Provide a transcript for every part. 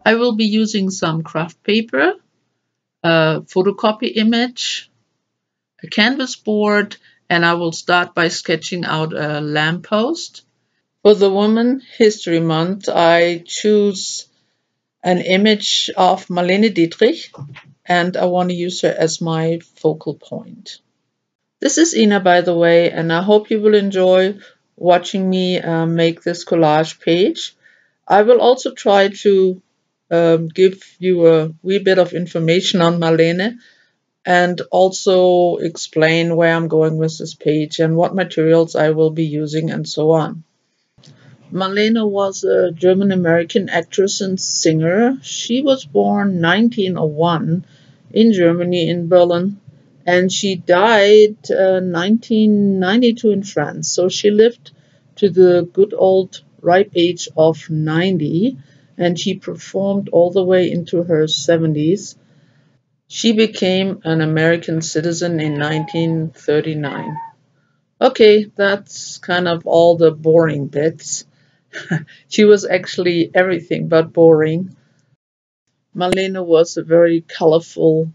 I will be using some craft paper, a photocopy image, a canvas board, and I will start by sketching out a lamppost. For the Women History Month, I choose an image of Marlene Dietrich, and I want to use her as my focal point. This is Ina, by the way, and I hope you will enjoy watching me make this collage page. I will also try to give you a wee bit of information on Marlene and also explain where I'm going with this page and what materials I will be using and so on. Marlene was a German-American actress and singer. She was born 1901 in Germany, in Berlin, and she died 1992 in France. So she lived to the good old ripe age of 90, and she performed all the way into her 70s. She became an American citizen in 1939. Okay, that's kind of all the boring bits. She was actually everything but boring. Marlene was a very colorful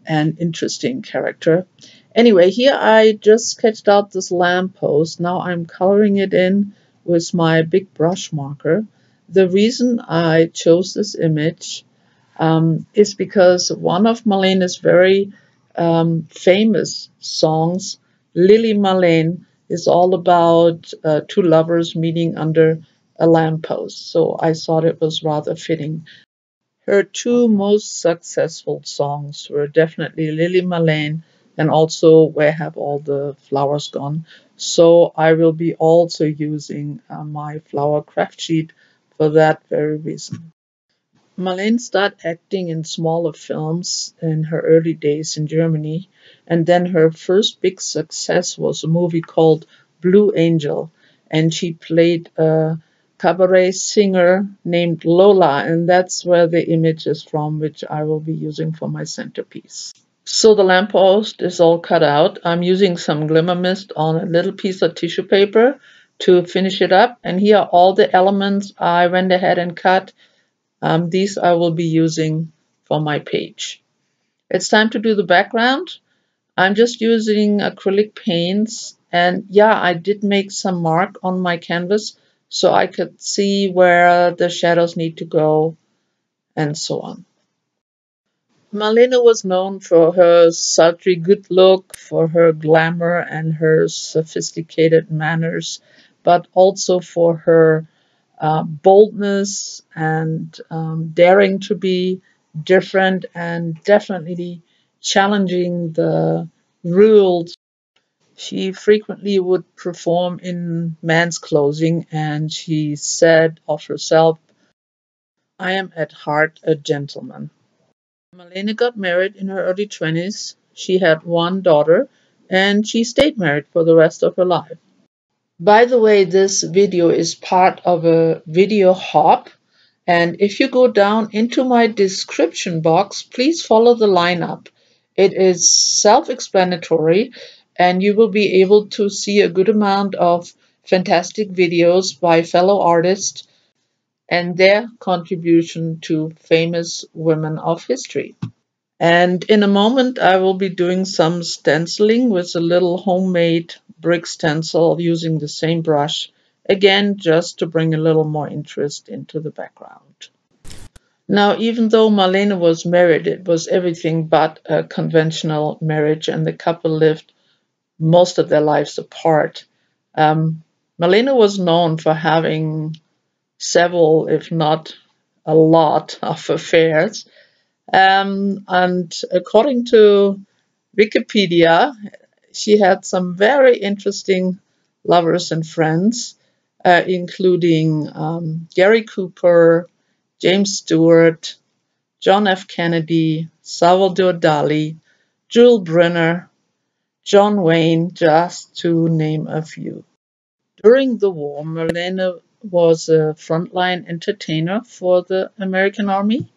and interesting character. Anyway, here I just sketched out this lamppost. Now I'm coloring it in with my big brush marker. The reason I chose this image is because one of Marlene's very famous songs, Lily Marlene, is all about two lovers meeting under a lamppost. So I thought it was rather fitting. Her two most successful songs were definitely Lily Marlene and also Where Have All the Flowers Gone. So I will be also using my flower craft sheet for that very reason. Marlene started acting in smaller films in her early days in Germany, and then her first big success was a movie called Blue Angel, and she played a cabaret singer named Lola, and that's where the image is from, which I will be using for my centerpiece. So the lamppost is all cut out. I'm using some glimmer mist on a little piece of tissue paper to finish it up, and here are all the elements I went ahead and cut. These I will be using for my page. It's time to do the background. I'm just using acrylic paints, and yeah, I did make some mark on my canvas so I could see where the shadows need to go and so on. Marlene was known for her sultry good look, for her glamour and her sophisticated manners, but also for her boldness and daring to be different and definitely challenging the rules. She frequently would perform in men's clothing, and she said of herself, "I am at heart a gentleman." Marlene got married in her early 20s. She had one daughter, and she stayed married for the rest of her life. By the way, this video is part of a video hop, and if you go down into my description box, please follow the lineup. It is self-explanatory, and you will be able to see a good amount of fantastic videos by fellow artists and their contribution to famous women of history. And in a moment, I will be doing some stenciling with a little homemade brick stencil using the same brush, again, just to bring a little more interest into the background. Now, even though Marlene was married, it was everything but a conventional marriage, and the couple lived most of their lives apart. Marlene was known for having several, if not a lot, of affairs. And according to Wikipedia, she had some very interesting lovers and friends, including Gary Cooper, James Stewart, John F. Kennedy, Salvador Dali, Jules Brenner, John Wayne, just to name a few. During the war, Marlene was a frontline entertainer for the American Army,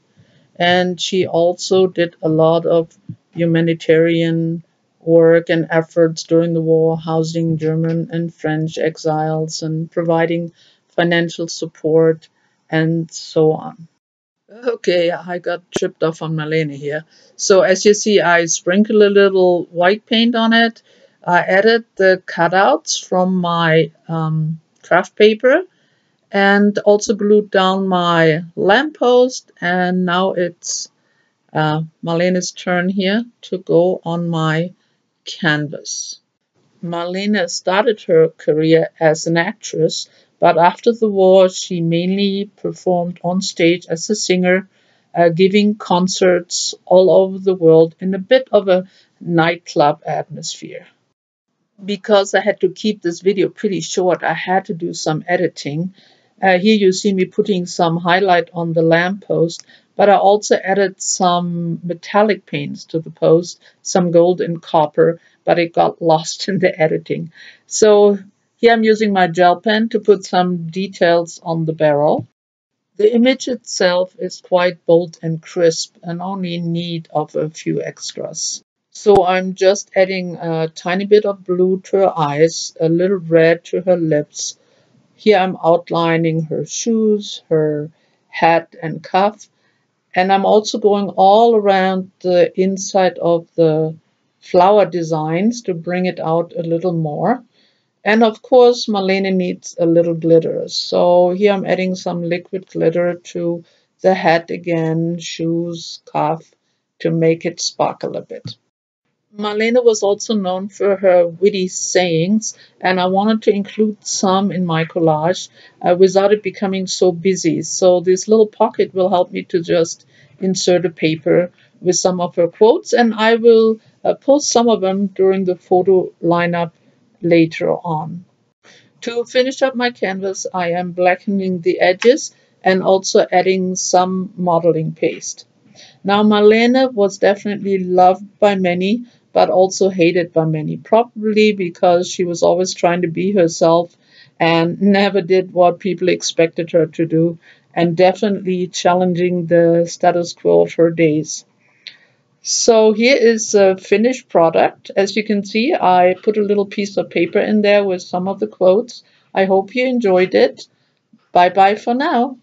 and she also did a lot of humanitarian work and efforts during the war, housing German and French exiles and providing financial support and so on. Okay, I got tripped off on Marlene here. So as you see, I sprinkle a little white paint on it. I added the cutouts from my craft paper and also glued down my lamppost. And now it's Marlene's turn here to go on my canvas. Marlene started her career as an actress, but after the war, she mainly performed on stage as a singer, giving concerts all over the world in a bit of a nightclub atmosphere. Because I had to keep this video pretty short, I had to do some editing. Here you see me putting some highlight on the lamppost, but I also added some metallic paints to the post, some gold and copper, but it got lost in the editing. So here I'm using my gel pen to put some details on the barrel. The image itself is quite bold and crisp and only in need of a few extras. So I'm just adding a tiny bit of blue to her eyes, a little red to her lips. Here I'm outlining her shoes, her hat and cuff, and I'm also going all around the inside of the flower designs to bring it out a little more. And of course, Marlene needs a little glitter. So here I'm adding some liquid glitter to the hat again, shoes, cuff, to make it sparkle a bit. Marlene was also known for her witty sayings, and I wanted to include some in my collage without it becoming so busy. So this little pocket will help me to just insert a paper with some of her quotes, and I will post some of them during the photo lineup later on. To finish up my canvas, I am blackening the edges and also adding some modeling paste. Now, Marlene was definitely loved by many, but also hated by many, probably because she was always trying to be herself and never did what people expected her to do, and definitely challenging the status quo of her days. So here is a finished product. As you can see, I put a little piece of paper in there with some of the quotes. I hope you enjoyed it. Bye bye for now.